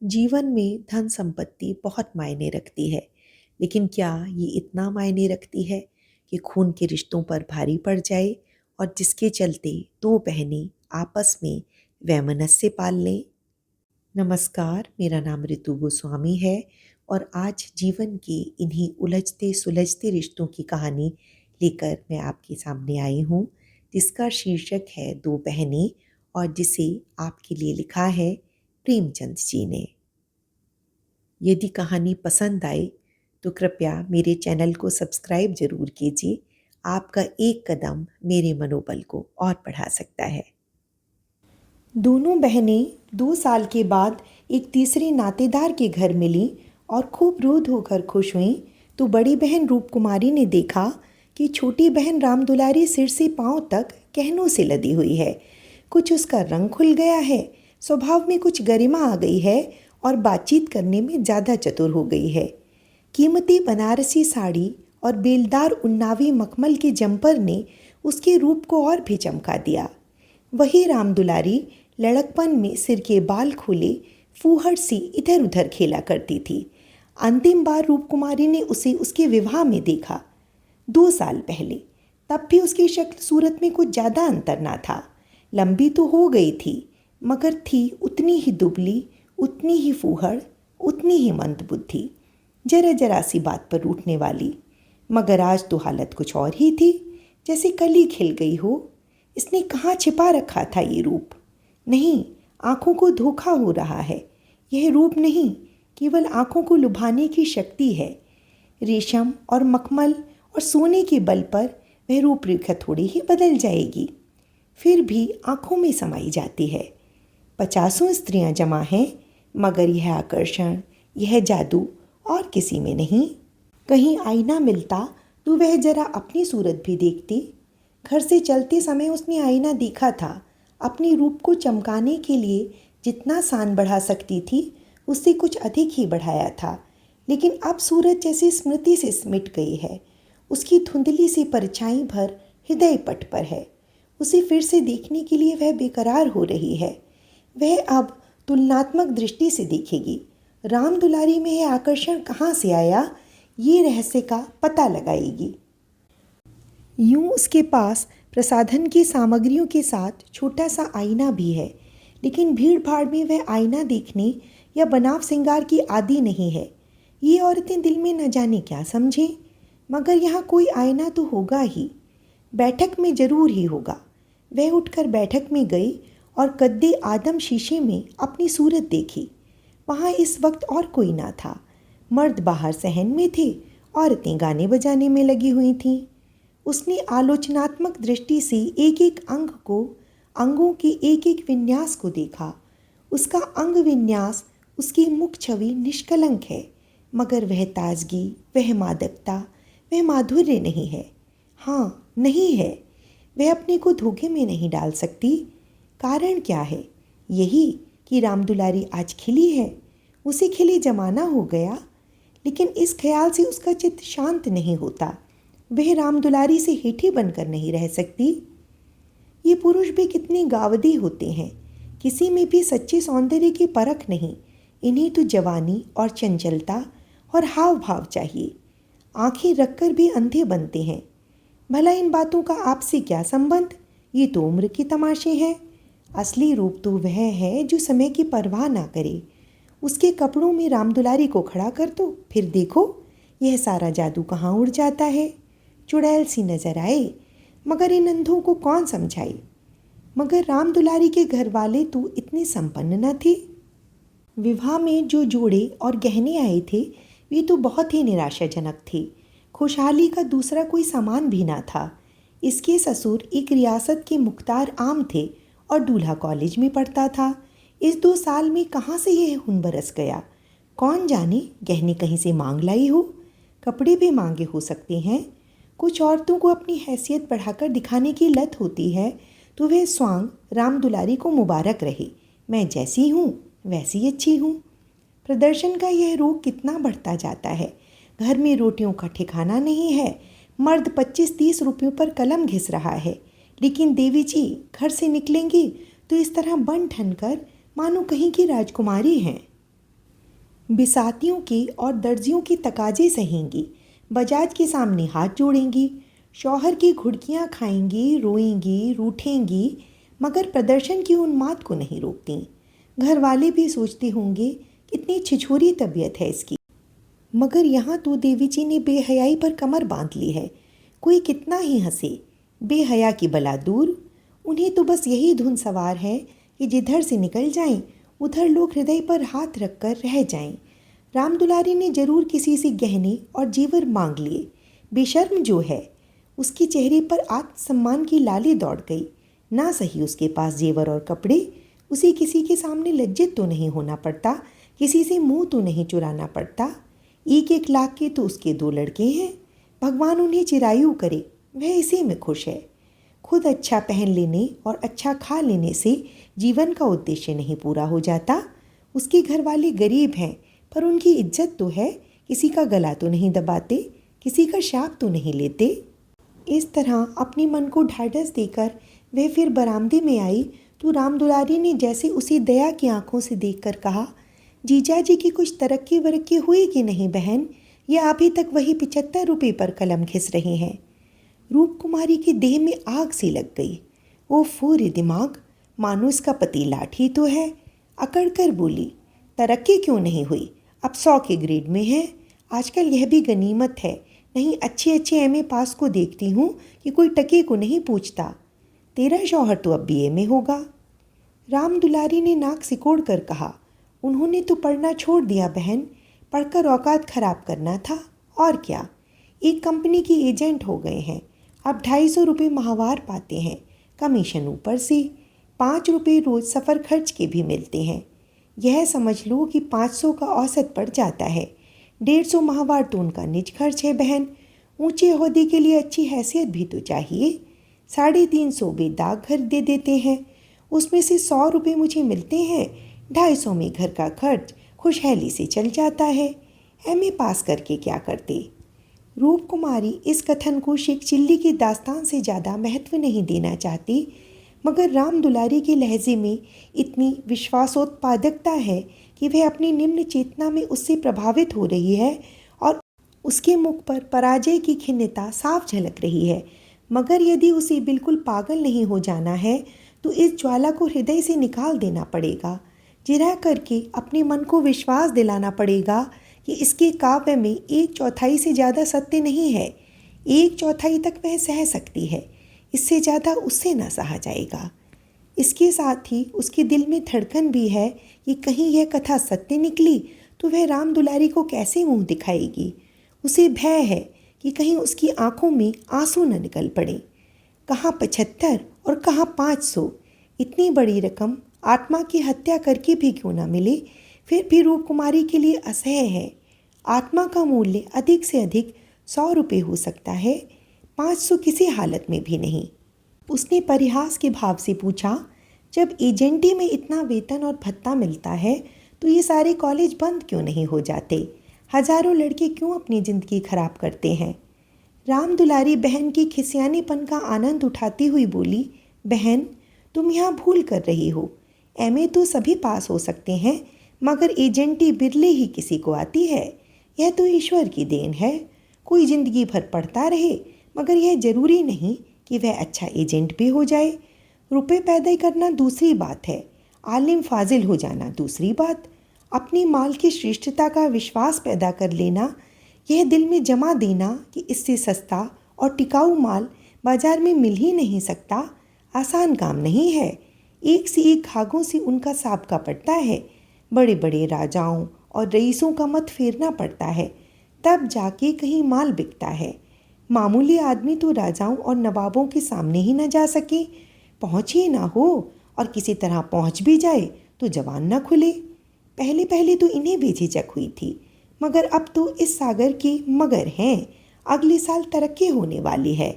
जीवन में धन संपत्ति बहुत मायने रखती है, लेकिन क्या ये इतना मायने रखती है कि खून के रिश्तों पर भारी पड़ जाए और जिसके चलते दो बहनें आपस में वैमनस्य पाल लें? नमस्कार, मेरा नाम ऋतु गोस्वामी है और आज जीवन के इन्हीं उलझते सुलझते रिश्तों की कहानी लेकर मैं आपके सामने आई हूँ, जिसका शीर्षक है दो बहनें और जिसे आपके लिए लिखा है प्रेमचंद जी ने। यदि कहानी पसंद आए तो कृपया मेरे चैनल को सब्सक्राइब ज़रूर कीजिए। आपका एक कदम मेरे मनोबल को और बढ़ा सकता है। दोनों बहनें 2 साल के बाद एक तीसरे नातेदार के घर मिलीं और खूब रो धोकर खुश हुईं तो बड़ी बहन रूपकुमारी ने देखा कि छोटी बहन रामदुलारी सिर से पांव तक गहनों से लदी हुई है। कुछ उसका रंग खुल गया है, स्वभाव में कुछ गरिमा आ गई है और बातचीत करने में ज़्यादा चतुर हो गई है। कीमती बनारसी साड़ी और बेलदार उन्नावी मखमल के जंपर ने उसके रूप को और भी चमका दिया। वही रामदुलारी लड़कपन में सिर के बाल खोले फूहड़ सी इधर उधर खेला करती थी। अंतिम बार रूपकुमारी ने उसे उसके विवाह में देखा, 2 साल पहले। तब भी उसकी शक्ल सूरत में कुछ ज़्यादा अंतर ना था। लंबी तो हो गई थी, मगर थी उतनी ही दुबली, उतनी ही फूहड़, उतनी ही मंदबुद्धि, जरा जरा सी बात पर रूठने वाली। मगर आज तो हालत कुछ और ही थी, जैसे कली खिल गई हो। इसने कहाँ छिपा रखा था ये रूप? नहीं, आंखों को धोखा हो रहा है। यह रूप नहीं, केवल आंखों को लुभाने की शक्ति है। रेशम और मखमल और सोने के बल पर वह रूपरेखा थोड़ी ही बदल जाएगी, फिर भी आंखों में समाई जाती है। 50 स्त्रियां जमा हैं, मगर यह आकर्षण, यह जादू और किसी में नहीं। कहीं आईना मिलता तो वह जरा अपनी सूरत भी देखती। घर से चलते समय उसने आईना देखा था। अपने रूप को चमकाने के लिए जितना सान बढ़ा सकती थी, उससे कुछ अधिक ही बढ़ाया था। लेकिन अब सूरत जैसी स्मृति से सिमट गई है। उसकी धुंधली सी परछाई भर हृदय पट पर है। उसे फिर से देखने के लिए वह बेकरार हो रही है। वह अब तुलनात्मक दृष्टि से देखेगी। राम दुलारी में यह आकर्षण कहाँ से आया, ये रहस्य का पता लगाएगी। यूं उसके पास प्रसाधन की सामग्रियों के साथ छोटा सा आईना भी है, लेकिन भीड़ भाड़ में वह आईना देखने या बनाव श्रृंगार की आदी नहीं है। ये औरतें दिल में न जाने क्या समझें, मगर यहाँ कोई आईना तो होगा ही। बैठक में जरूर ही होगा। वह उठकर बैठक में गई और कद्दे आदम शीशे में अपनी सूरत देखी। वहाँ इस वक्त और कोई ना था। मर्द बाहर सहन में थे, औरतें गाने बजाने में लगी हुई थीं। उसने आलोचनात्मक दृष्टि से एक एक अंग को, अंगों के एक एक विन्यास को देखा। उसका अंग विन्यास, उसकी मुख छवि निष्कलंक है, मगर वह ताजगी, वह मादकता, वह माधुर्य नहीं है। हाँ, नहीं है। वह अपने को धोखे में नहीं डाल सकती। कारण क्या है? यही कि रामदुलारी आज खिली है। उसे खिले जमाना हो गया, लेकिन इस ख्याल से उसका चित्त शांत नहीं होता। वह रामदुलारी से हेठी बनकर नहीं रह सकती। ये पुरुष भी कितने गावदी होते हैं, किसी में भी सच्चे सौंदर्य की परख नहीं। इन्हें तो जवानी और चंचलता और हाव भाव चाहिए। आंखें रखकर भी अंधे बनते हैं। भला इन बातों का आपसे क्या संबंध? ये तो उम्र के तमाशे हैं। असली रूप तो वह है जो समय की परवाह ना करे। उसके कपड़ों में रामदुलारी को खड़ा कर दो, फिर देखो यह सारा जादू कहाँ उड़ जाता है। चुड़ैल सी नजर आए, मगर इन अंधों को कौन समझाए? मगर रामदुलारी के घर वाले तो इतने संपन्न न थे। विवाह में जो जोड़े और गहने आए थे, वे तो बहुत ही निराशाजनक थे। खुशहाली का दूसरा कोई सामान भी ना था। इसके ससुर एक रियासत के मुख्तार आम थे और दूल्हा कॉलेज में पढ़ता था। इस 2 साल में कहाँ से यह खून बरस गया? कौन जाने, गहने कहीं से मांग लाई हो। कपड़े भी मांगे हो सकते हैं। कुछ औरतों को अपनी हैसियत बढ़ाकर दिखाने की लत होती है, तो वे स्वांग रामदुलारी को मुबारक रहे। मैं जैसी हूँ वैसी अच्छी हूँ। प्रदर्शन का यह रोग कितना बढ़ता जाता है। घर में रोटियों का ठिकाना नहीं है। मर्द 25-30 रुपयों पर कलम घिस रहा है, लेकिन देवी जी घर से निकलेंगी तो इस तरह बन ठन कर मानो कहीं की राजकुमारी हैं। बिसातियों के और दर्जियों के तकाजे सहेंगी, बजाज के सामने हाथ जोड़ेंगी, शौहर की घुड़कियाँ खाएंगी, रोएंगी, रूठेंगी, मगर प्रदर्शन की उन्माद को नहीं रोकती। घर वाले भी सोचते होंगे कितनी छिछोरी तबीयत है इसकी, मगर यहाँ तो देवी जी ने बेहयाई पर कमर बांध ली है। कोई कितना ही हंसे, बेहया की बला दूर। उन्हें तो बस यही धुन सवार है कि जिधर से निकल जाएं उधर लोग हृदय पर हाथ रखकर रह जाएं। राम दुलारी ने जरूर किसी से गहने और जेवर मांग लिए। बेशर्म जो है, उसके चेहरे पर आत्मसम्मान की लाली दौड़ गई। ना सही उसके पास जेवर और कपड़े, उसे किसी के सामने लज्जित तो नहीं होना पड़ता, किसी से मुंह तो नहीं चुराना पड़ता। 1-1 लाख के तो उसके 2 लड़के हैं। भगवान उन्हें चिरायु करे, वह इसी में खुश है। खुद अच्छा पहन लेने और अच्छा खा लेने से जीवन का उद्देश्य नहीं पूरा हो जाता। उसके घर वाले गरीब हैं, पर उनकी इज्जत तो है, किसी का गला तो नहीं दबाते, किसी का शाप तो नहीं लेते। इस तरह अपने मन को ढाढ़स देकर वह फिर बरामदे में आई तो राम दुलारी ने जैसे उसे दया की आंखों से देखकर कहा, जीजा जी की कुछ तरक्की वरक्की हुई कि नहीं बहन, या अभी तक वही 75 रुपये पर कलम घिस रहे हैं। रूप कुमारी की देह में आग सी लग गई। वो फूरे दिमाग, मानो इसका पति लाठी तो है। अकड़ कर बोली, तरक्की क्यों नहीं हुई, अब 100 के ग्रेड में है। आजकल यह भी गनीमत है, नहीं अच्छे अच्छे एमए पास को देखती हूँ कि कोई टके को नहीं पूछता। तेरा शौहर तो अब बीए में होगा। राम दुलारी ने नाक सिकोड़ कर कहा, उन्होंने तो पढ़ना छोड़ दिया बहन, पढ़कर औकात खराब करना था और क्या। एक कंपनी के एजेंट हो गए हैं, अब 250 रुपये माहवार पाते हैं, कमीशन ऊपर से। 5 रुपये रोज़ सफ़र खर्च के भी मिलते हैं। यह समझ लो कि 500 का औसत पड़ जाता है। 150 माहवार तो उनका निज खर्च है बहन। ऊंचे ओहदे के लिए अच्छी हैसियत भी तो चाहिए। 350 बेदाग घर दे देते हैं, उसमें से 100 रुपये मुझे मिलते हैं। 250 में घर का खर्च खुशहाली से चल जाता है। एमए पास करके क्या करते। रूप कुमारी इस कथन को शेख चिल्ली की दास्तान से ज़्यादा महत्व नहीं देना चाहती, मगर राम दुलारी के लहजे में इतनी विश्वासोत्पादकता है कि वह अपनी निम्न चेतना में उससे प्रभावित हो रही है और उसके मुख पर पराजय की खिन्नता साफ झलक रही है। मगर यदि उसे बिल्कुल पागल नहीं हो जाना है तो इस ज्वाला को हृदय से निकाल देना पड़ेगा। जिरह करके अपने मन को विश्वास दिलाना पड़ेगा कि इसके काव्य में 1/4 से ज़्यादा सत्य नहीं है। 1/4 तक वह सह सकती है, इससे ज़्यादा उससे न सहा जाएगा। इसके साथ ही उसके दिल में धड़कन भी है कि कहीं यह कथा सत्य निकली तो वह राम दुलारी को कैसे मुंह दिखाएगी। उसे भय है कि कहीं उसकी आंखों में आंसू न निकल पड़े। कहाँ 75 और कहाँ 500, इतनी बड़ी रकम आत्मा की हत्या करके भी क्यों ना मिले, फिर भी रूप कुमारी के लिए असह्य है। आत्मा का मूल्य अधिक से अधिक 100 रुपये हो सकता है, 500 किसी हालत में भी नहीं। उसने परिहास के भाव से पूछा, जब एजेंटी में इतना वेतन और भत्ता मिलता है तो ये सारे कॉलेज बंद क्यों नहीं हो जाते। हजारों लड़के क्यों अपनी ज़िंदगी खराब करते हैं। राम दुलारी बहन की खिसियानेपन का आनंद उठाती हुई बोली, बहन तुम यहाँ भूल कर रही हो। एमए तो सभी पास हो सकते हैं, मगर एजेंटी बिरले ही किसी को आती है। यह तो ईश्वर की देन है। कोई ज़िंदगी भर पढ़ता रहे, मगर यह ज़रूरी नहीं कि वह अच्छा एजेंट भी हो जाए। रुपए पैदा करना दूसरी बात है, आलिम फाजिल हो जाना दूसरी बात। अपनी माल की श्रेष्ठता का विश्वास पैदा कर लेना, यह दिल में जमा देना कि इससे सस्ता और टिकाऊ माल बाजार में मिल ही नहीं सकता, आसान काम नहीं है। एक से एक भागों से उनका साबका पड़ता है। बड़े बड़े राजाओं और रईसों का मत फेरना पड़ता है, तब जाके कहीं माल बिकता है। मामूली आदमी तो राजाओं और नवाबों के सामने ही न जा सके, पहुँच ही ना हो, और किसी तरह पहुँच भी जाए तो जवान न खुले। पहले पहले तो इन्हें बेझिझक हुई थी, मगर अब तो इस सागर के मगर हैं। अगले साल तरक्की होने वाली है।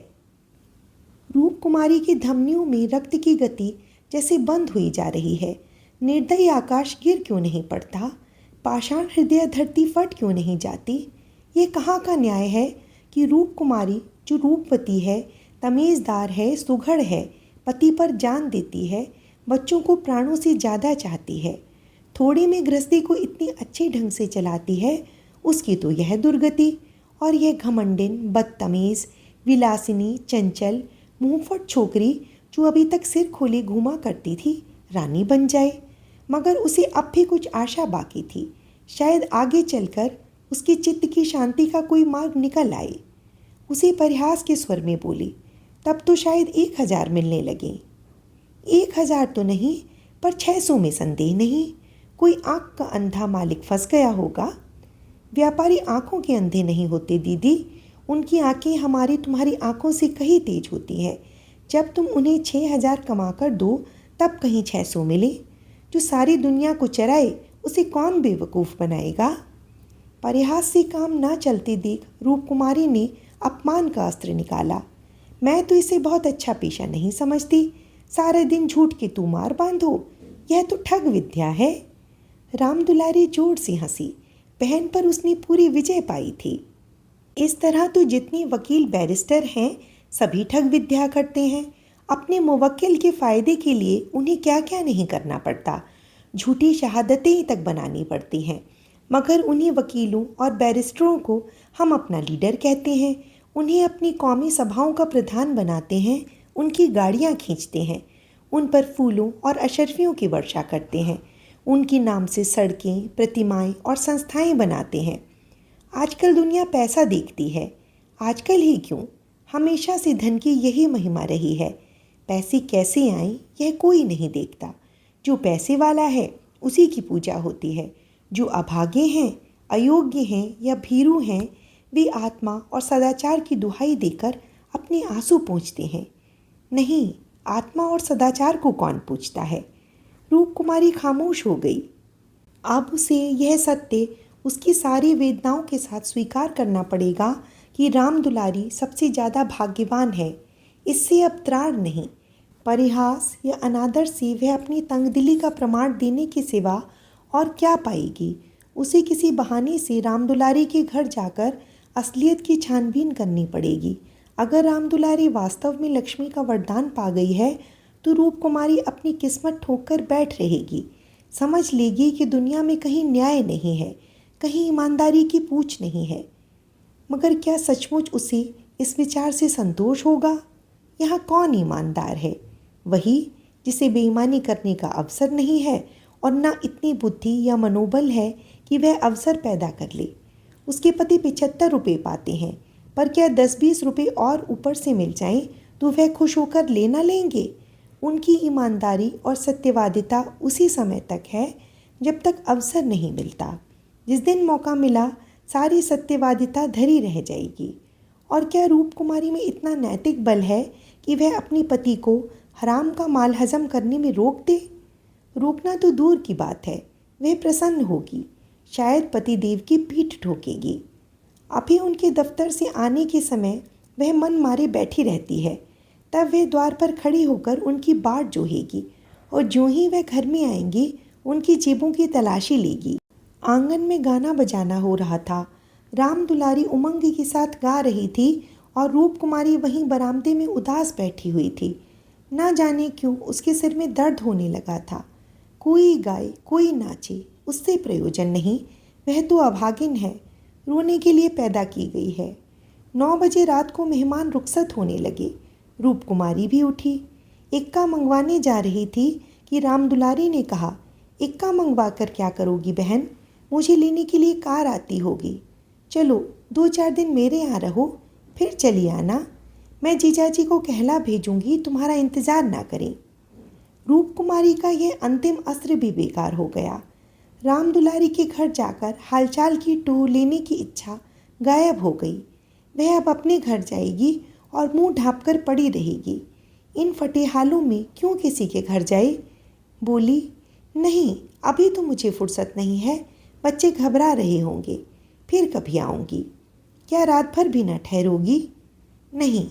रूप कुमारी की धमनियों में रक्त की गति जैसे बंद हुई जा रही है। निर्दयी आकाश गिर क्यों नहीं पड़ता, पाषाण हृदय धरती फट क्यों नहीं जाती। ये कहाँ का न्याय है कि रूप कुमारी जो रूपवती है, तमीज़दार है, सुघड़ है, पति पर जान देती है, बच्चों को प्राणों से ज़्यादा चाहती है, थोड़े में गृहस्थी को इतनी अच्छे ढंग से चलाती है, उसकी तो यह दुर्गति। और यह घमंडिन, बदतमीज, विलासिनी, चंचल, मुंहफट छोकरी जो अभी तक सिर खोले घूमा करती थी, रानी बन जाए। मगर उसे अब भी कुछ आशा बाकी थी। शायद आगे चलकर उसके चित्त की शांति का कोई मार्ग निकल आए। उसे परिहास के स्वर में बोली, तब तो शायद 1000 मिलने लगे। 1000 तो नहीं, पर 600 में संदेह नहीं। कोई आंख का अंधा मालिक फंस गया होगा। व्यापारी आंखों के अंधे नहीं होते दीदी, उनकी आंखें हमारी तुम्हारी आंखों से कहीं तेज होती हैं। जब तुम उन्हें 6000 कमा कर दो, तब कहीं 600 मिले। जो सारी दुनिया को चराए, उसे कौन बेवकूफ़ बनाएगा। परिहास से काम ना चलते देख रूपकुमारी ने अपमान का अस्त्र निकाला। मैं तो इसे बहुत अच्छा पेशा नहीं समझती। सारे दिन झूठ के तू मार बांधो, यह तो ठग विद्या है। रामदुलारी जोर से हंसी। बहन पर उसने पूरी विजय पाई थी। इस तरह तो जितने वकील बैरिस्टर हैं, सभी ठग विद्या करते हैं। अपने मुवक्किल के फ़ायदे के लिए उन्हें क्या क्या नहीं करना पड़ता। झूठी शहादतें ही तक बनानी पड़ती हैं। मगर उन्हीं वकीलों और बैरिस्टरों को हम अपना लीडर कहते हैं। उन्हें अपनी कौमी सभाओं का प्रधान बनाते हैं, उनकी गाड़ियाँ खींचते हैं, उन पर फूलों और अशर्फियों की वर्षा करते हैं, उनके नाम से सड़कें, प्रतिमाएं और संस्थाएं बनाते हैं। आजकल दुनिया पैसा देखती है। आजकल ही क्यों, हमेशा से धन की यही महिमा रही है। पैसे कैसे आए यह कोई नहीं देखता। जो पैसे वाला है उसी की पूजा होती है। जो अभागे हैं, अयोग्य हैं या भीरू हैं, वे आत्मा और सदाचार की दुहाई देकर अपने आंसू पोंछते हैं। नहीं, आत्मा और सदाचार को कौन पूछता है। रूपकुमारी खामोश हो गई। अब उसे यह सत्य उसकी सारी वेदनाओं के साथ स्वीकार करना पड़ेगा कि रामदुलारी सबसे ज़्यादा भाग्यवान है। इससे अब त्राण नहीं। परिहास या अनादर से वह अपनी तंगदिली का प्रमाण देने के सिवा और क्या पाएगी। उसे किसी बहाने से रामदुलारी के घर जाकर असलियत की छानबीन करनी पड़ेगी। अगर रामदुलारी वास्तव में लक्ष्मी का वरदान पा गई है, तो रूपकुमारी अपनी किस्मत ठोक कर बैठ रहेगी। समझ लेगी कि दुनिया में कहीं न्याय नहीं है, कहीं ईमानदारी की पूछ नहीं है। मगर क्या सचमुच उसे इस विचार से संतोष होगा? यहाँ कौन ईमानदार है? वही जिसे बेईमानी करने का अवसर नहीं है और ना इतनी बुद्धि या मनोबल है कि वह अवसर पैदा कर ले। उसके पति 75 रुपये पाते हैं, पर क्या 10-20 रुपये और ऊपर से मिल जाएं तो वह खुश होकर लेना लेंगे। उनकी ईमानदारी और सत्यवादिता उसी समय तक है जब तक अवसर नहीं मिलता। जिस दिन मौका मिला, सारी सत्यवादिता धरी रह जाएगी। और क्या रूपकुमारी में इतना नैतिक बल है कि वह अपने पति को हराम का माल हजम करने में रोक दे? रोकना तो दूर की बात है, वह प्रसन्न होगी। शायद पतिदेव की पीठ ठोकेगी। अभी उनके दफ्तर से आने के समय वह मन मारे बैठी रहती है। तब वह द्वार पर खड़ी होकर उनकी बाट जोहेगी और जो ही वह घर में आएंगी, उनकी जेबों की तलाशी लेगी। आंगन में गाना बजाना हो रहा था। रामदुलारी उमंग के साथ गा रही थी और रूपकुमारी वहीं बरामदे में उदास बैठी हुई थी। ना जाने क्यों उसके सिर में दर्द होने लगा था। कोई गाए, कोई नाचे, उससे प्रयोजन नहीं। वह तो अभागिन है, रोने के लिए पैदा की गई है। 9 बजे रात को मेहमान रुखसत होने लगे। रूपकुमारी भी उठी। इक्का मंगवाने जा रही थी कि रामदुलारी ने कहा, इक्का मंगवा कर क्या करोगी बहन? मुझे लेने के लिए कार आती होगी। चलो 2-4 दिन मेरे यहाँ रहो, फिर चली आना। मैं जीजाजी को कहला भेजूंगी तुम्हारा इंतज़ार ना करें। रूपकुमारी का यह अंतिम अस्त्र भी बेकार हो गया। रामदुलारी के घर जाकर हालचाल की टोह लेने की इच्छा गायब हो गई। वह अब अपने घर जाएगी और मुंह ढाँपकर पड़ी रहेगी। इन फटेहालों में क्यों किसी के घर जाए? बोली, नहीं, अभी तो मुझे फुर्सत नहीं है। बच्चे घबरा रहे होंगे, फिर कभी आऊँगी। क्या रात भर भी न ठहरोगी? नहीं।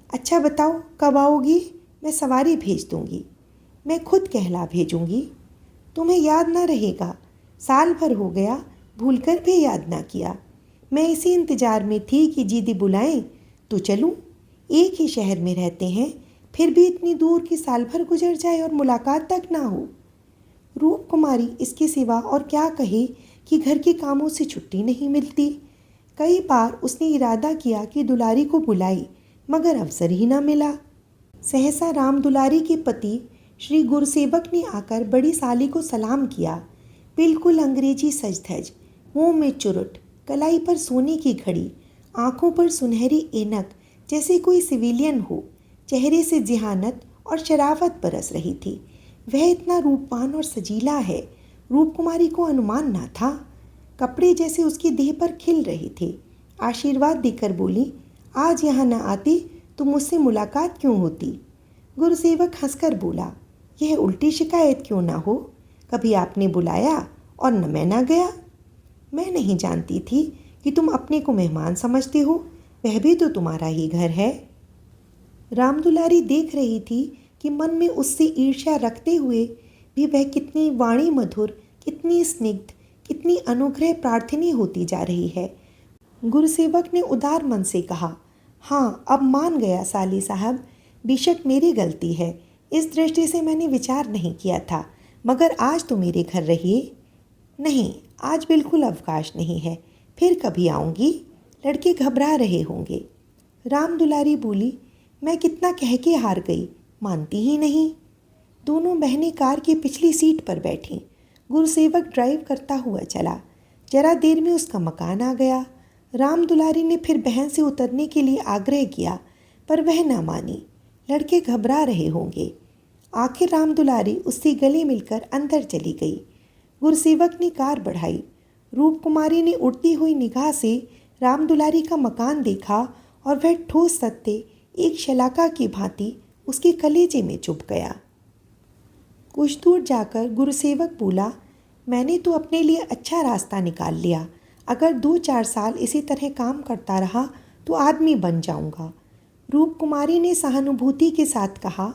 अच्छा बताओ कब आओगी? मैं सवारी भेज दूँगी। मैं खुद कहला भेजूँगी। तुम्हें याद ना रहेगा, साल भर हो गया, भूलकर भी याद ना किया। मैं इसी इंतज़ार में थी कि दीदी बुलाएं तो चलूं। एक ही शहर में रहते हैं, फिर भी इतनी दूर कि साल भर गुजर जाए और मुलाकात तक ना हो। रूप कुमारी इसके सिवा और क्या कहे कि घर के कामों से छुट्टी नहीं मिलती। कई बार उसने इरादा किया कि दुलारी को बुलाई, मगर अवसर ही ना मिला। सहसा राम दुलारी के पति श्री गुरुसेवक ने आकर बड़ी साली को सलाम किया। बिल्कुल अंग्रेजी सज धज, मुंह में चुरुट, कलाई पर सोने की घड़ी, आंखों पर सुनहरी ऐनक, जैसे कोई सिविलियन हो। चेहरे से जिहानत और शराफत बरस रही थी। वह इतना रूपवान और सजीला है, रूप कुमारी को अनुमान ना था। कपड़े जैसे उसकी देह पर खिल रहे थे। आशीर्वाद देकर बोली, आज यहाँ न आती तो मुझसे मुलाकात क्यों होती। गुरुसेवक हंसकर बोला, यह उल्टी शिकायत क्यों ना हो। कभी आपने बुलाया और न मैं ना गया। मैं नहीं जानती थी कि तुम अपने को मेहमान समझते हो, वह भी तो तुम्हारा ही घर है। रामदुलारी देख रही थी कि मन में उससे ईर्ष्या रखते हुए भी वह कितनी वाणी मधुर, कितनी स्निग्ध, कितनी अनुग्रह प्रार्थनी होती जा रही है। गुरुसेवक ने उदार मन से कहा, हाँ अब मान गया साली साहब, बेशक मेरी गलती है। इस दृष्टि से मैंने विचार नहीं किया था, मगर आज तो मेरे घर रहिए। नहीं, आज बिल्कुल अवकाश नहीं है, फिर कभी आऊँगी। लड़के घबरा रहे होंगे। राम दुलारी बोली, मैं कितना कह के हार गई, मानती ही नहीं। दोनों बहनें कार की पिछली सीट पर बैठीं। गुरुसेवक ड्राइव करता हुआ चला। जरा देर में उसका मकान आ गया। राम दुलारी ने फिर बहन से उतरने के लिए आग्रह किया, पर वह ना मानी। लड़के घबरा रहे होंगे। आखिर राम दुलारी उससे गले मिलकर अंदर चली गई। गुरुसेवक ने कार बढ़ाई। रूप कुमारी ने उड़ती हुई निगाह से राम दुलारी का मकान देखा और वह ठोस सत्य एक शलाका की भांति उसके कलेजे में चुभ गया। कुछ दूर जाकर गुरुसेवक बोला, मैंने तो अपने लिए अच्छा रास्ता निकाल लिया। अगर 2-4 साल इसी तरह काम करता रहा तो आदमी बन जाऊंगा। रूप कुमारी ने सहानुभूति के साथ कहा,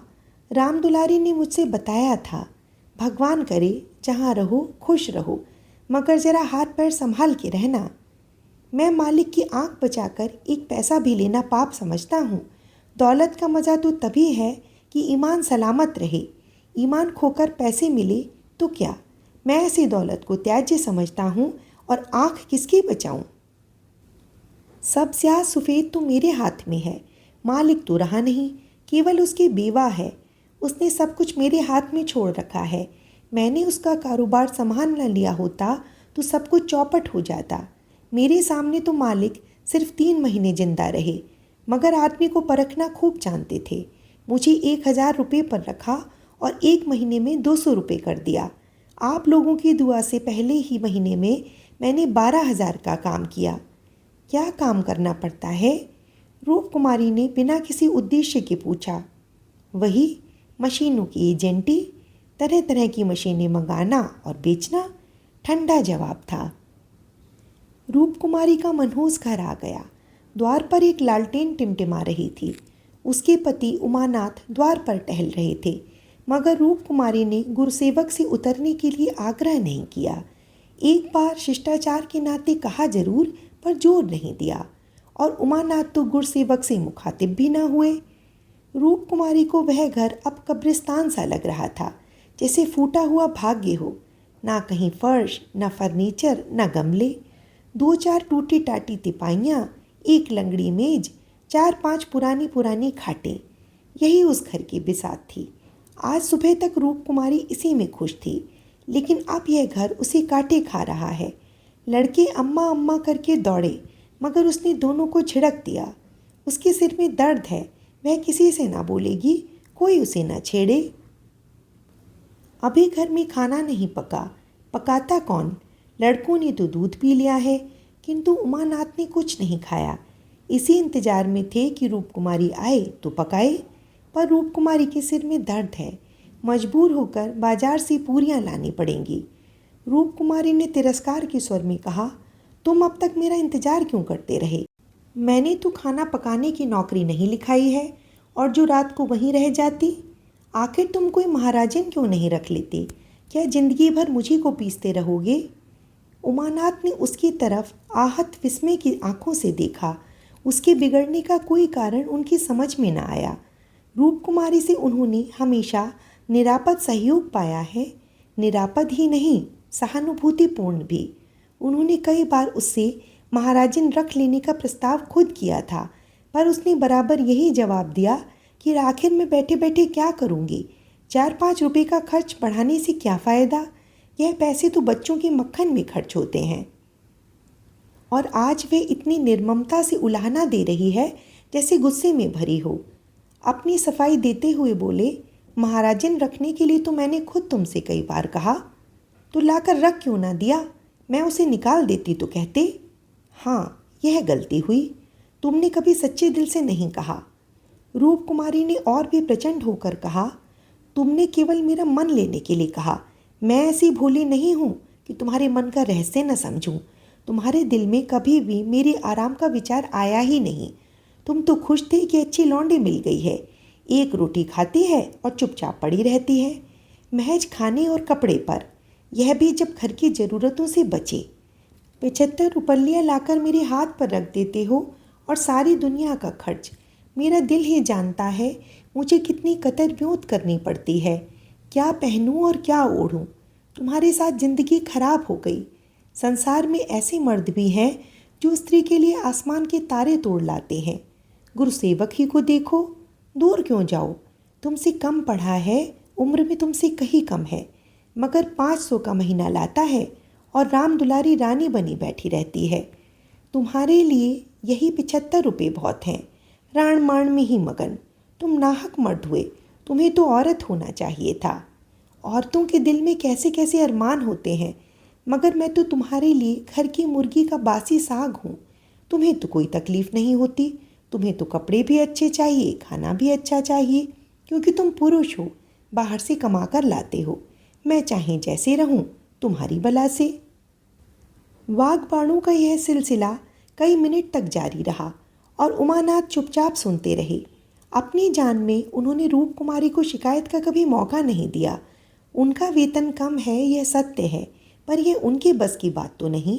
राम दुलारी ने मुझसे बताया था, भगवान करे जहाँ रहो खुश रहो, मगर जरा हाथ पैर संभाल के रहना। मैं मालिक की आंख बचाकर एक पैसा भी लेना पाप समझता हूँ। दौलत का मज़ा तो तभी है कि ईमान सलामत रहे। ईमान खोकर पैसे मिले तो क्या। मैं ऐसी दौलत को त्याज्य समझता हूँ और आंख किसकी बचाऊं। सब स्याह सफ़ेद तो मेरे हाथ में है। मालिक तो रहा नहीं, केवल उसकी बेवा है। उसने सब कुछ मेरे हाथ में छोड़ रखा है। मैंने उसका कारोबार संभाल न लिया होता तो सब कुछ चौपट हो जाता। मेरे सामने तो मालिक सिर्फ 3 महीने जिंदा रहे, मगर आदमी को परखना खूब जानते थे। मुझे 1000 रुपये पर रखा और 1 महीने में 200 रुपये कर दिया। आप लोगों की दुआ से पहले ही महीने में मैंने 12,000 का काम किया। क्या काम करना पड़ता है? रूप कुमारी ने बिना किसी उद्देश्य के पूछा। वही मशीनों की एजेंटी, तरह तरह की मशीनें मंगाना और बेचना, ठंडा जवाब था। रूप कुमारी का मनहूस घर आ गया। द्वार पर एक लालटेन टिमटिमा रही थी। उसके पति उमानाथ द्वार पर टहल रहे थे, मगर रूप कुमारी ने गुरुसेवक से उतरने के लिए आग्रह नहीं किया। एक बार शिष्टाचार के नाते कहा जरूर, पर जोर नहीं दिया, और उमानाथ तो गुरुसेवक से मुखातिब भी न हुए। रूप कुमारी को वह घर अब कब्रिस्तान सा लग रहा था, जैसे फूटा हुआ भाग्य हो। ना कहीं फर्श, न फर्नीचर, न गमले। 2-4 टूटी टाटी तिपाइयाँ, एक लंगड़ी मेज, 4-5 पुरानी पुरानी खाटें। यही उस घर की बिसात थी। आज सुबह तक रूप कुमारी इसी में खुश थी, लेकिन अब यह घर उसे काटे खा रहा है। लड़के अम्मा अम्मा करके दौड़े, मगर उसने दोनों को झिड़क दिया। उसके सिर में दर्द है, वह किसी से ना बोलेगी, कोई उसे ना छेड़े। अभी घर में खाना नहीं पका, पकाता कौन? लड़कों ने तो दूध पी लिया है, किंतु उमानाथ ने कुछ नहीं खाया। इसी इंतजार में थे कि रूप कुमारी आए तो पकाए, पर रूप कुमारी के सिर में दर्द है। मजबूर होकर बाजार से पूरियां लानी पड़ेंगी। रूप कुमारी ने तिरस्कार के स्वर में कहा, तुम अब तक मेरा इंतजार क्यों करते रहे? मैंने तो खाना पकाने की नौकरी नहीं लिखाई है, और जो रात को वहीं रह जाती। आखिर तुम कोई महाराजन क्यों नहीं रख लेती? क्या जिंदगी भर मुझी को पीसते रहोगे? उमानाथ ने उसकी तरफ आहत विस्मय की आंखों से देखा। उसके बिगड़ने का कोई कारण उनकी समझ में न आया। रूप कुमारी से उन्होंने हमेशा निरापद सहयोग पाया है। निरापद ही नहीं, सहानुभूतिपूर्ण भी। उन्होंने कई बार उससे महाराजन रख लेने का प्रस्ताव खुद किया था, पर उसने बराबर यही जवाब दिया कि आखिर में बैठे बैठे क्या करूँगी, 4-5 रुपये का खर्च बढ़ाने से क्या फ़ायदा, यह पैसे तो बच्चों के मक्खन में खर्च होते हैं। और आज वे इतनी निर्ममता से उलाहना दे रही है जैसे गुस्से में भरी हो। अपनी सफाई देते हुए बोले, महाराजन रखने के लिए तो मैंने खुद तुमसे कई बार कहा, तो लाकर रख क्यों ना दिया, मैं उसे निकाल देती तो कहते। हाँ, यह गलती हुई, तुमने कभी सच्चे दिल से नहीं कहा। रूप कुमारी ने और भी प्रचंड होकर कहा, तुमने केवल मेरा मन लेने के लिए कहा। मैं ऐसी भोली नहीं हूँ कि तुम्हारे मन का रहस्य न समझूं। तुम्हारे दिल में कभी भी मेरे आराम का विचार आया ही नहीं। तुम तो खुश थे कि अच्छी लौंडी मिल गई है, एक रोटी खाती है और चुपचाप पड़ी रहती है, महज खाने और कपड़े पर, यह भी जब घर की ज़रूरतों से बचे। 75 रुपया लाकर मेरे हाथ पर रख देते हो और सारी दुनिया का खर्च। मेरा दिल ही जानता है मुझे कितनी कतर ब्योंत करनी पड़ती है, क्या पहनूं और क्या ओढ़ूं। तुम्हारे साथ ज़िंदगी खराब हो गई। संसार में ऐसे मर्द भी हैं जो स्त्री के लिए आसमान के तारे तोड़ लाते हैं। गुरुसेवक ही को देखो, दूर क्यों जाओ, तुमसे कम पढ़ा है, उम्र में तुमसे कहीं कम है, मगर 500 का महीना लाता है और राम दुलारी रानी बनी बैठी रहती है। तुम्हारे लिए यही 75 रुपये बहुत हैं, राण माण में ही मगन। तुम नाहक मर्द हुए, तुम्हें तो औरत होना चाहिए था। औरतों के दिल में कैसे कैसे अरमान होते हैं, मगर मैं तो तुम्हारे लिए घर की मुर्गी का बासी साग हूँ। तुम्हें तो कोई तकलीफ़ नहीं होती, तुम्हें तो कपड़े भी अच्छे चाहिए, खाना भी अच्छा चाहिए, क्योंकि तुम पुरुष हो, बाहर से कमा कर लाते हो। मैं चाहे जैसे रहूं, तुम्हारी बला से। वाग्बाणों का यह सिलसिला कई मिनट तक जारी रहा और उमानाथ चुपचाप सुनते रहे। अपनी जान में उन्होंने रूप कुमारी को शिकायत का कभी मौका नहीं दिया। उनका वेतन कम है, यह सत्य है, पर यह उनके बस की बात तो नहीं।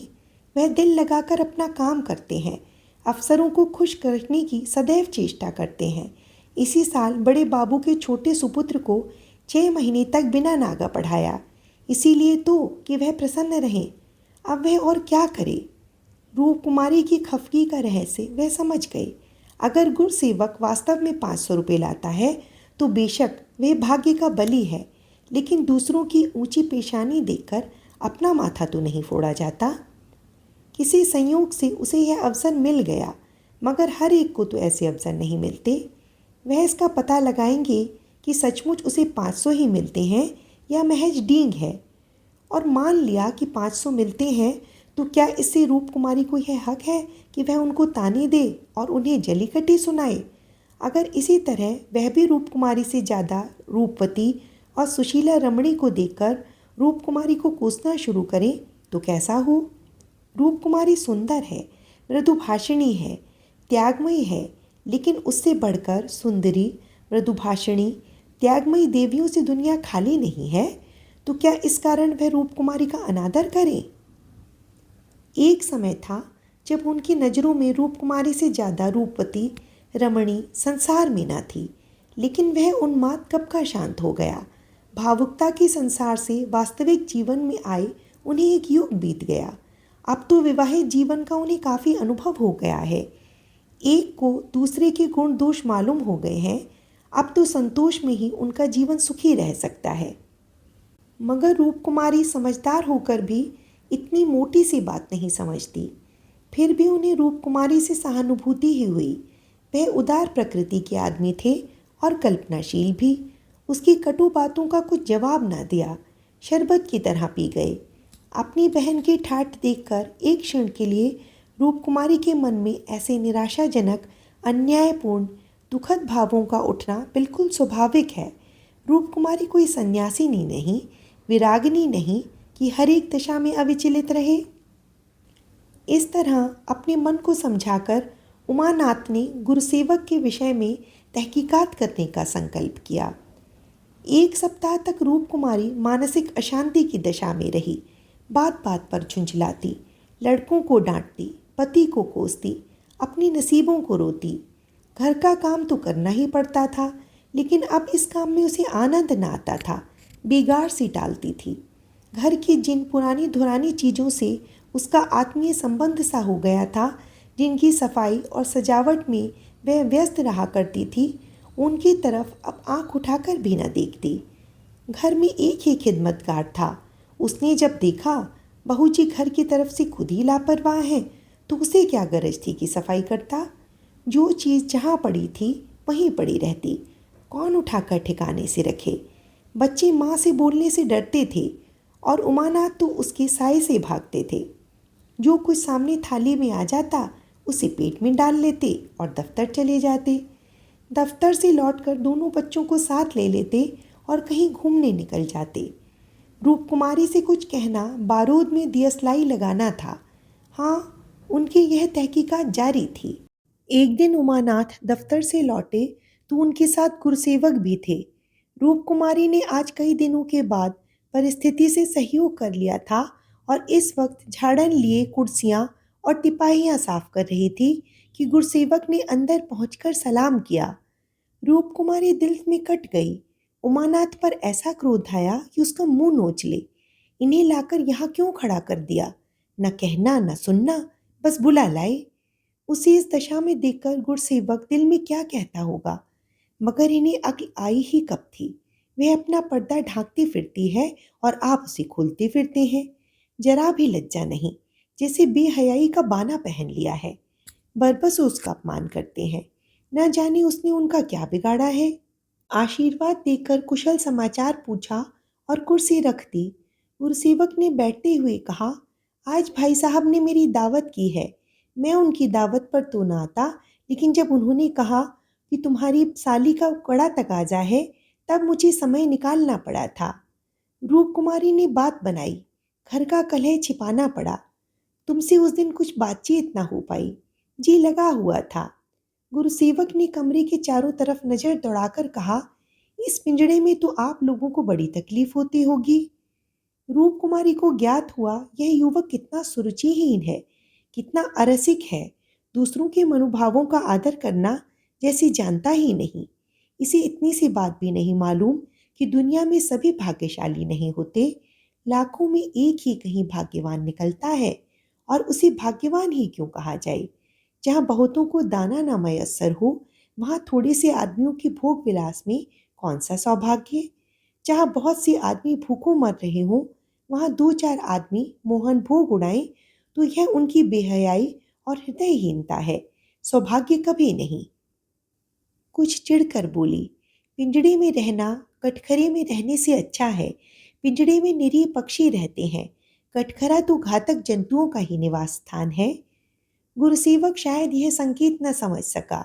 वह दिल लगाकर अपना काम करते हैं, अफसरों को खुश करने की सदैव चेष्टा करते हैं। इसी साल बड़े बाबू के छोटे सुपुत्र को 6 महीने तक बिना नागा पढ़ाया, इसीलिए तो कि वह प्रसन्न रहें। अब वह और क्या करे। रूप कुमारी की खफगी का रहस्य वह समझ गए। अगर गुरुसेवक वास्तव में 500 रुपये लाता है तो बेशक वह भाग्य का बली है, लेकिन दूसरों की ऊंची पेशानी देखकर अपना माथा तो नहीं फोड़ा जाता। किसी संयोग से उसे यह अवसर मिल गया, मगर हर एक को तो ऐसे अवसर नहीं मिलते। वह इसका पता लगाएंगे कि सचमुच उसे 500 ही मिलते हैं या महज डींग है। और मान लिया कि 500 मिलते हैं, तो क्या इससे रूप कुमारी को यह हक है कि वह उनको ताने दे और उन्हें जलीकटी सुनाए। अगर इसी तरह वह भी रूप कुमारी से ज़्यादा रूपवती और सुशीला रमणी को देखकर रूप कुमारी को कोसना शुरू करे तो कैसा हो। रूप कुमारी सुंदर है, मृदुभाषिणी है, त्यागमयी है, लेकिन उससे बढ़कर सुंदरी, मृदुभाषिणी, त्यागमयी देवियों से दुनिया खाली नहीं है। तो क्या इस कारण वह रूप कुमारी का अनादर करें। एक समय था जब उनकी नज़रों में रूप कुमारी से ज़्यादा रूपवती रमणी संसार में न थी, लेकिन वह उन्माद कब का शांत हो गया। भावुकता के संसार से वास्तविक जीवन में आए उन्हें एक युग बीत गया। अब तो विवाहित जीवन का उन्हें काफ़ी अनुभव हो गया है। एक को दूसरे के गुण दोष मालूम हो गए हैं। अब तो संतोष में ही उनका जीवन सुखी रह सकता है। मगर रूप कुमारी समझदार होकर भी इतनी मोटी सी बात नहीं समझती। फिर भी उन्हें रूप कुमारी से सहानुभूति ही हुई। वह उदार प्रकृति के आदमी थे और कल्पनाशील भी। उसकी कटु बातों का कुछ जवाब ना दिया, शरबत की तरह पी गए। अपनी बहन की ठाठ देखकर एक क्षण के लिए रूप कुमारी के मन में ऐसे निराशाजनक, अन्यायपूर्ण, दुखद भावों का उठना बिल्कुल स्वाभाविक है। रूप कुमारी कोई सन्यासिनी नहीं, विरागिनी नहीं कि हर एक दशा में अविचलित रहे। इस तरह अपने मन को समझाकर उमानाथ ने गुरुसेवक के विषय में तहकीकात करने का संकल्प किया। 1 सप्ताह तक रूप कुमारी मानसिक अशांति की दशा में रही। बात बात पर झुंझलाती, लड़कों को डांटती, पति को कोसती, अपने नसीबों को रोती। घर का काम तो करना ही पड़ता था, लेकिन अब इस काम में उसे आनंद न आता था, बेगार सी टालती थी। घर की जिन पुरानी धुरानी चीज़ों से उसका आत्मीय संबंध सा हो गया था, जिनकी सफाई और सजावट में वह व्यस्त रहा करती थी, उनकी तरफ अब आंख उठाकर भी न देखती। घर में एक ही खिदमतगार था। उसने जब देखा बहू जी घर की तरफ से खुद ही लापरवाह हैं, तो उसे क्या गरज थी कि सफाई करता। जो चीज़ जहाँ पड़ी थी वहीं पड़ी रहती, कौन उठाकर ठिकाने से रखे। बच्चे माँ से बोलने से डरते थे और उमानाथ तो उसके साए से भागते थे। जो कुछ सामने थाली में आ जाता उसे पेट में डाल लेते और दफ्तर चले जाते। दफ्तर से लौटकर दोनों बच्चों को साथ ले लेते और कहीं घूमने निकल जाते। रूपकुमारी से कुछ कहना बारूद में दियसलाई लगाना था। हाँ, उनकी यह तहकीकात जारी थी। एक दिन उमानाथ दफ्तर से लौटे तो उनके साथ गुरसेवक भी थे। रूपकुमारी ने आज कई दिनों के बाद परिस्थिति से सहयोग कर लिया था और इस वक्त झाड़न लिए कुर्सियां और टिपाहियां साफ कर रही थी कि गुरसेवक ने अंदर पहुंचकर सलाम किया। रूपकुमारी दिल में कट गई। उमानाथ पर ऐसा क्रोध आया कि उसका मुंह नोच ले। इन्हें लाकर यहाँ क्यों खड़ा कर दिया? न कहना न सुनना, बस बुला लाए। उसे इस दशा में देखकर गुरसेवक दिल में क्या कहता होगा, मगर इन्हें अक्ल आई ही कब थी। वह अपना पर्दा ढांकती फिरती है और आप उसे खोलते फिरते हैं। जरा भी लज्जा नहीं, जैसे बेहयाई का बाना पहन लिया है। बरबस उसका अपमान करते हैं। न जाने उसने उनका क्या बिगाड़ा है। आशीर्वाद देकर कुशल समाचार पूछा और कुर्सी रख दी। गुरुसेवक ने बैठते हुए कहा, आज भाई साहब ने मेरी दावत की है। मैं उनकी दावत पर तो ना आता, लेकिन जब उन्होंने कहा कि तुम्हारी साली का कड़ा तकाजा है, तब मुझे समय निकालना पड़ा था। रूपकुमारी ने बात बनाई। घर का कलह छिपाना पड़ा। तुमसे उस दिन कुछ बातचीत ना हो पाई। जी लगा हुआ था। गुरुसेवक ने कमरे के चारों तरफ नजर दौड़ाकर कहा, इस पिंजड़े में तो आप लोगों को बड़ी तकलीफ होती होगी। रूपकुमारी को ज्ञात हुआ यह युवक कितना सुरुचिहीन है, कितना अरसिक है। दूसरों के मनोभावों का आदर करना जैसे जानता ही नहीं। इसे इतनी सी बात भी नहीं मालूम कि दुनिया में सभी भाग्यशाली नहीं होते। लाखों में एक ही कहीं भाग्यवान निकलता है, और उसे भाग्यवान ही क्यों कहा जाए। जहाँ बहुतों को दाना ना मयस्सर हो, वहाँ थोड़े से आदमियों के भोग विलास में कौन सा सौभाग्य। जहाँ बहुत से आदमी भूखों मर रहे हों, वहाँ दो चार आदमी मोहन भोग उड़ाएं, तो यह उनकी बेहयाई और हृदयहीनता है, सौभाग्य कभी नहीं। कुछ चिढ़कर बोली, पिंजड़े में रहना कटघरे में रहने से अच्छा है। पिंजड़े में निरीह पक्षी रहते हैं, कटघरा तो घातक जंतुओं का ही निवास स्थान है। गुरुसेवक शायद यह संकेत न समझ सका।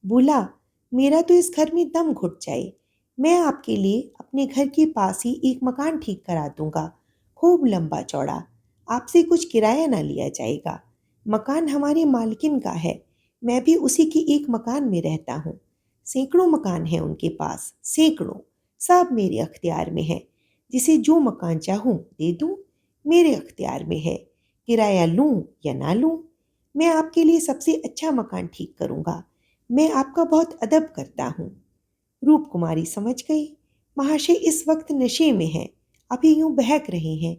बोला, मेरा तो इस घर में दम घुट जाए। मैं आपके लिए अपने घर के पास ही एक मकान ठीक करा दूंगा, खूब लंबा चौड़ा। आपसे कुछ किराया ना लिया जाएगा। मकान हमारे मालकिन का है। मैं भी उसी के एक मकान में रहता हूँ। सैकड़ों मकान हैं उनके पास, सैकड़ों। सब मेरे अख्तियार में है। जिसे जो मकान चाहूँ दे दूँ, मेरे अख्तियार में है। किराया लूँ या ना लूँ, मैं आपके लिए सबसे अच्छा मकान ठीक करूँगा। मैं आपका बहुत अदब करता हूँ। रूपकुमारी समझ गई, महाशय इस वक्त नशे में हैं, अभी यूं बहक रहे हैं।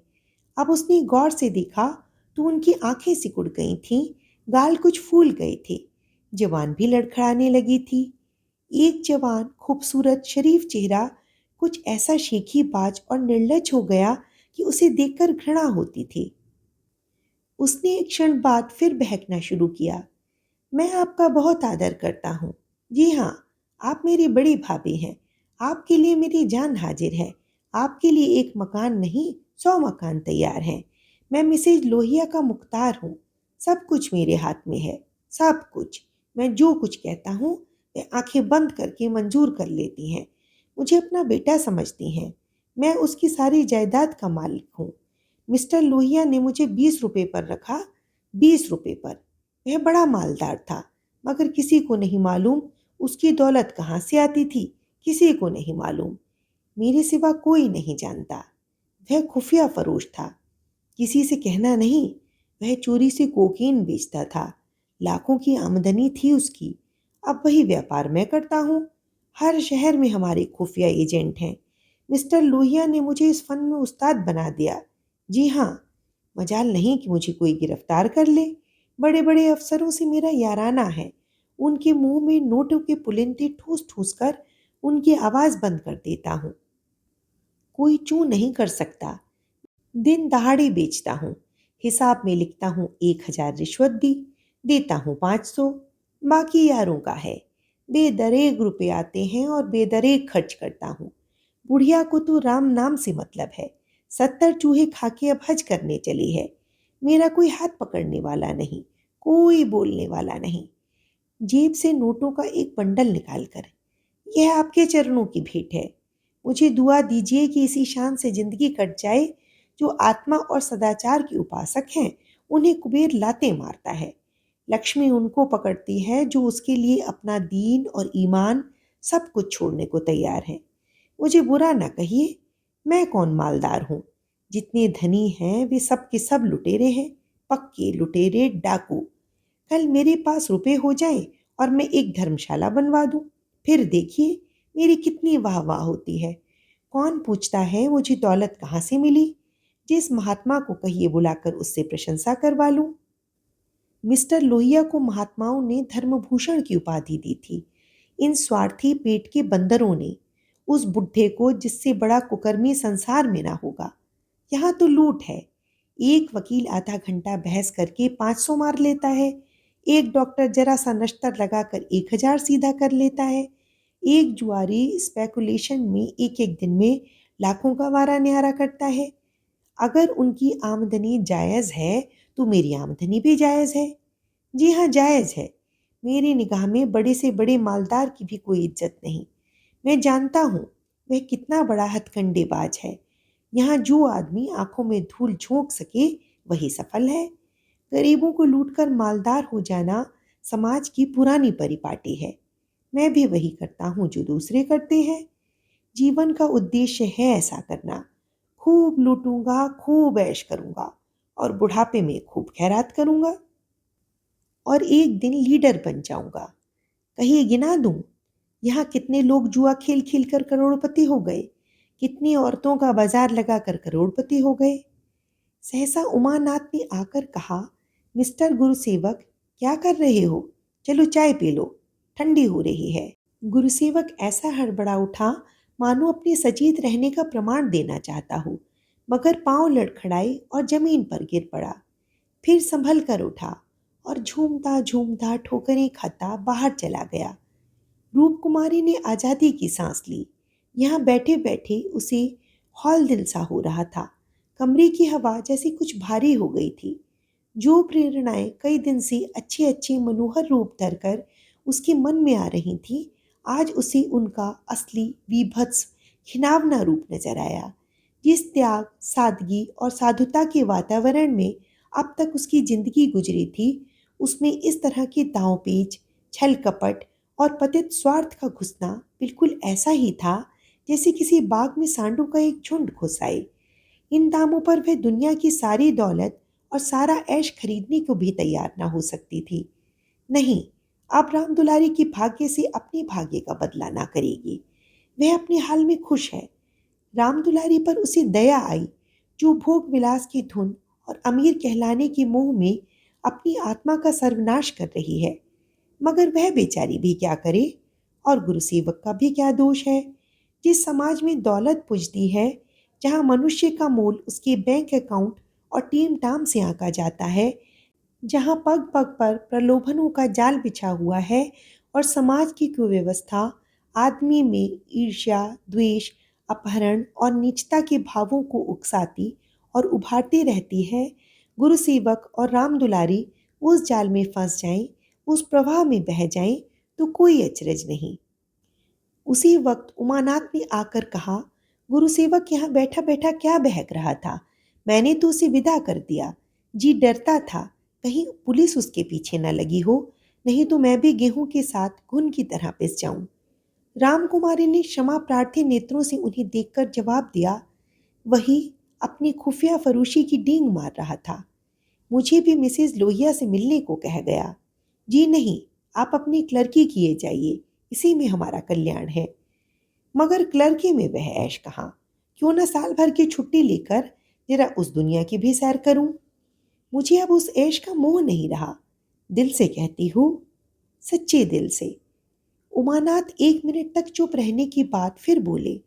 अब उसने गौर से देखा तो उनकी आंखें सिकुड़ गई थीं, गाल कुछ फूल गए थे, जवान भी लड़खड़ाने लगी थी। एक जवान खूबसूरत शरीफ चेहरा कुछ ऐसा शेखीबाज और निर्लज हो गया कि उसे देखकर घृणा होती थी। उसने एक क्षण बाद फिर बहकना शुरू किया। मैं आपका बहुत आदर करता हूँ। जी हाँ, आप मेरी बड़ी भाभी हैं। आपके लिए मेरी जान हाजिर है। आपके लिए एक मकान नहीं, 100 मकान तैयार हैं। मैं मिसेज लोहिया का मुख्तार हूँ। सब कुछ मेरे हाथ में है, सब कुछ। मैं जो कुछ कहता हूँ वे आंखें बंद करके मंजूर कर लेती हैं। मुझे अपना बेटा समझती हैं। मैं उसकी सारी जायदाद का मालिक हूँ। मिस्टर लोहिया ने मुझे 20 रुपए पर रखा, 20 रुपए पर। वह बड़ा मालदार था, मगर किसी को नहीं मालूम उसकी दौलत कहाँ से आती थी, किसी को नहीं मालूम। मेरे सिवा कोई नहीं जानता। वह खुफिया फरोश था, किसी से कहना नहीं। वह चोरी से कोकीन बेचता था, लाखों की आमदनी थी उसकी। अब वही व्यापार मैं करता हूँ। हर शहर में हमारे खुफिया एजेंट हैं। मिस्टर लोहिया ने मुझे इस फन में उस्ताद बना दिया। जी हाँ, मजाल नहीं कि मुझे कोई गिरफ्तार कर ले। बड़े बड़े अफसरों से मेरा याराना है। उनके मुंह में नोटों के पुलिंदे ठूस ठूस कर उनकी आवाज बंद कर देता हूँ। कोई चू नहीं कर सकता। दिन दहाड़े बेचता हूँ। हिसाब में लिखता हूँ 1,000 रिश्वत दी, देता हूँ 500, बाकी यारों का है। बेदरेग रुपए आते हैं और बेदरेग खर्च करता हूँ। बुढ़िया को तो राम नाम से मतलब है। 70 चूहे खा के अब हज करने चली है। मेरा कोई हाथ पकड़ने वाला नहीं, कोई बोलने वाला नहीं। जेब से नोटों का एक बंडल निकालकर, यह आपके चरणों की भेंट है। मुझे दुआ दीजिए कि इसी शान से जिंदगी कट जाए। जो आत्मा और सदाचार के उपासक हैं, उन्हें कुबेर लाते मारता है। लक्ष्मी उनको पकड़ती है जो उसके लिए अपना दीन और ईमान सब कुछ छोड़ने को तैयार है। मुझे बुरा ना कहिए, मैं कौन मालदार हूँ। जितने धनी हैं वे सब के सब लुटेरे हैं, पक्के लुटेरे, डाकू। कल मेरे पास रुपए हो जाएं और मैं एक धर्मशाला बनवा दूं, फिर देखिए मेरी कितनी वाह वाह होती है। कौन पूछता है मुझे दौलत कहाँ से मिली। जिस महात्मा को कहिए बुलाकर उससे प्रशंसा करवा लूं। मिस्टर लोहिया को महात्माओं ने धर्मभूषण की उपाधि दी थी। इन स्वार्थी पेट के बंदरों ने उस बुढ़े को जिससे बड़ा कुकर्मी संसार में ना होगा। यहाँ तो लूट है। एक वकील आधा घंटा बहस करके 500 मार लेता है। एक डॉक्टर जरा सा नश्तर लगाकर 1,000 सीधा कर लेता है। एक जुआरी स्पेकुलेशन में एक एक दिन में लाखों का वारा न्यारा करता है। अगर उनकी आमदनी जायज़ है तो मेरी आमदनी भी जायज़ है। जी हाँ, जायज़ है। मेरी निगाह में बड़े से बड़े मालदार की भी कोई इज्जत नहीं। मैं जानता हूँ वह कितना बड़ा हथकंडेबाज है। यहाँ जो आदमी आंखों में धूल झोंक सके वही सफल है। गरीबों को लूटकर मालदार हो जाना समाज की पुरानी परिपाटी है। मैं भी वही करता हूँ जो दूसरे करते हैं। जीवन का उद्देश्य है ऐसा करना। खूब लूटूंगा, खूब ऐश करूंगा और बुढ़ापे में खूब खैरात करूंगा और एक दिन लीडर बन जाऊंगा। कहिए गिना दूं, यहाँ कितने लोग जुआ खेल खेल कर करोड़पति हो गए, कितनी औरतों का बाजार लगाकर करोड़पति हो गए। सहसा उमानाथ ने आकर कहा, मिस्टर गुरुसेवक, क्या कर रहे हो? चलो चाय पी लो, ठंडी हो रही है। गुरुसेवक ऐसा हड़बड़ा उठा मानो अपने सचेत रहने का प्रमाण देना चाहता हो, मगर पांव लड़खड़ाए और जमीन पर गिर पड़ा। फिर संभल कर उठा और झूमता झूमता ठोकरें खाता बाहर चला गया। रूप कुमारी ने आजादी की सांस ली। यहाँ बैठे बैठे उसे हौल दिल सा हो रहा था। कमरे की हवा जैसे कुछ भारी हो गई थी। जो प्रेरणाएं कई दिन से अच्छे अच्छे मनोहर रूप धरकर उसके मन में आ रही थीं, आज उसे उनका असली विभत्स घिनावना रूप नजर आया। जिस त्याग, सादगी और साधुता के वातावरण में अब तक उसकी जिंदगी गुजरी थी, उसमें इस तरह के दांव पेच, छल कपट और पतित स्वार्थ का घुसना बिल्कुल ऐसा ही था जैसे किसी बाग में सांडों का एक झुंड घुस आए। इन दामों पर वह दुनिया की सारी दौलत और सारा ऐश खरीदने को भी तैयार ना हो सकती थी। नहीं, अब राम दुलारी की भाग्य से अपने भाग्य का बदला ना करेगी। वह अपने हाल में खुश है। राम दुलारी पर उसे दया आई, जो भोग विलास की धुन और अमीर कहलाने के मोह में अपनी आत्मा का सर्वनाश कर रही है। मगर वह बेचारी भी क्या करे, और गुरुसेवक का भी क्या दोष है। जिस समाज में दौलत पुजती है, जहाँ मनुष्य का मोल उसके बैंक अकाउंट और टीम टाम से आंका जाता है, जहाँ पग पग पर प्रलोभनों का जाल बिछा हुआ है और समाज की कुव्यवस्था आदमी में ईर्ष्या, द्वेष, अपहरण और नीचता के भावों को उकसाती और उभारती रहती है, गुरुसेवक और राम दुलारी उस जाल में फंस जाएं, उस प्रवाह में बह जाएं, तो कोई अचरज नहीं। उसी वक्त उमानाथ ने आकर कहा, गुरुसेवक यहाँ बैठा बैठा क्या बहक रहा था? मैंने तो उसे विदा कर दिया। जी डरता था कहीं पुलिस उसके पीछे न लगी हो, नहीं तो मैं भी गेहूं के साथ घुन की तरह पिस जाऊं। रामकुमारी ने क्षमा प्रार्थी नेत्रों से उन्हें देखकर जवाब दिया, वही अपनी खुफिया फरोशी की डींग मार रहा था। मुझे भी मिसेस लोहिया से मिलने को कह गया। जी नहीं, आप अपनी क्लर्की किए जाइए, इसी में हमारा कल्याण है। मगर क्लर्की में वह ऐश कहाँ? क्यों न साल भर की छुट्टी लेकर जरा उस दुनिया की भी सैर करूं। मुझे अब उस ऐश का मोह नहीं रहा। दिल से कहती हूँ, सच्चे दिल से। उमानाथ 1 मिनट तक चुप रहने के बाद फिर बोले,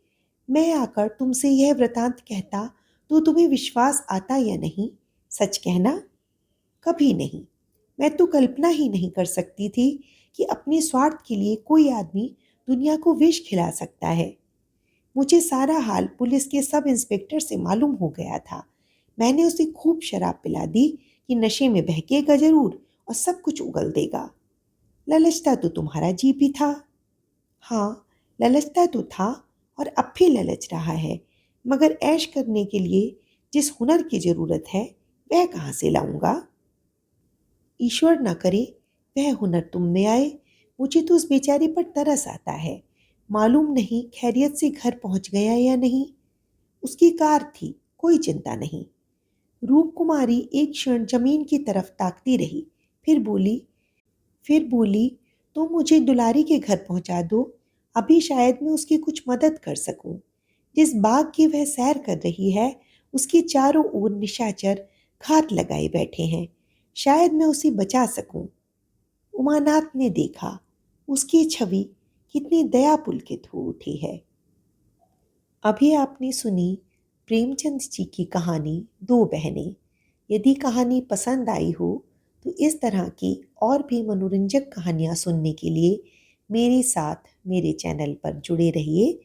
मैं आकर तुमसे यह वृतांत कहता तो तुम्हें विश्वास आता या नहीं? सच कहना। कभी नहीं। मैं तो कल्पना ही नहीं कर सकती थी कि अपने स्वार्थ के लिए कोई आदमी दुनिया को विष खिला सकता है। मुझे सारा हाल पुलिस के सब इंस्पेक्टर से मालूम हो गया था। मैंने उसे खूब शराब पिला दी कि नशे में बहकेगा जरूर और सब कुछ उगल देगा। ललचता तो तुम्हारा जी भी था। हाँ, ललचता तो था और अब भी ललच रहा है, मगर ऐश करने के लिए जिस हुनर की जरूरत है वह कहाँ से लाऊंगा? ईश्वर न करे वह हुनर तुम में आए। मुझे तो उस बेचारे पर तरस आता है। मालूम नहीं खैरियत से घर पहुंच गया या नहीं। उसकी कार थी, कोई चिंता नहीं। रूप कुमारी एक क्षण जमीन की तरफ ताकती रही, फिर बोली, तो मुझे दुलारी के घर पहुंचा दो। अभी शायद मैं उसकी कुछ मदद कर सकूं। जिस बाग की वह सैर कर रही है उसके चारों ओर निशाचर घात लगाए बैठे हैं। शायद मैं उसे बचा सकूं। उमानाथ ने देखा, उसकी छवि कितनी दया पुलकित हो उठी है। अभी आपने सुनी प्रेमचंद जी की कहानी दो बहनें। यदि कहानी पसंद आई हो तो इस तरह की और भी मनोरंजक कहानियाँ सुनने के लिए मेरे साथ मेरे चैनल पर जुड़े रहिए।